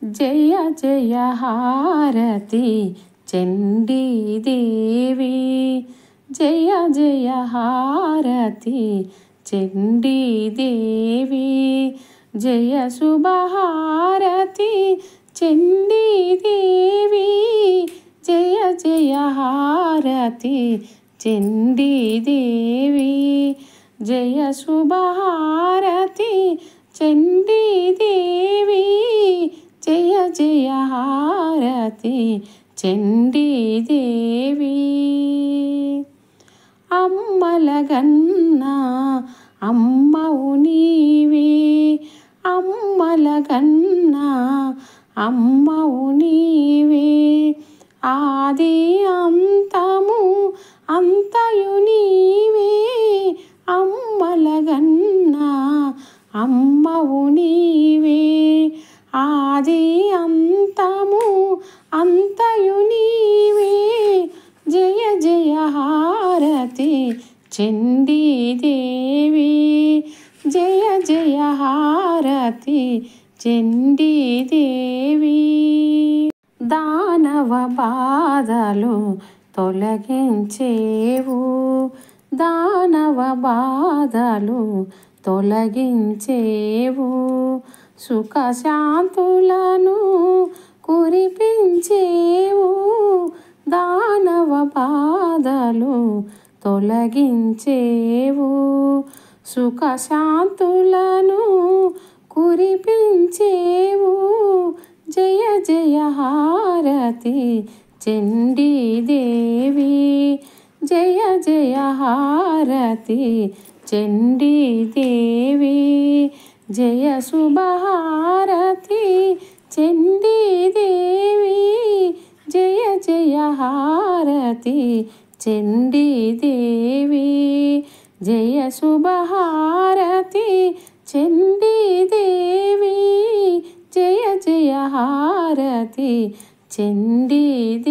జయ జయ హారతి చండీదేవి జయ జయ హారతి చండీదేవి జయ శుభహారతి చండీదేవి జయ జయ హారతి చండీదేవి జయ శుభహారతి చండీదేవి జయ జయ హారతి చండీదేవి అమ్మలగన్నా అమ్మవు నీవే అమ్మలగన్నా అమ్మవు నీవే ఆది అంతము అంతయు నీవే అమ్మలగన్నా అమ్మవు నీవే ఆది అంతము అంతయు నీవే జయ జయ హారతి చండీదేవి జయ జయ హారతి చండీదేవి దానవ బాధలు తొలగించేవు దానవ బాధలు తొలగించేవు సుఖశాంతులను కురిపించేవు దానవ బాధలు తొలగించేవు సుఖశాంతులను కురిపించేవు జయ జయ హారతి చండీదేవి జయ జయ హారతి చండీదేవి జయ శుభహారతి చండీదేవి జయ జయ హారతి చండీదేవి జయ శుభహారతి చండీదేవి జయ జయ హారతి చండీదేవి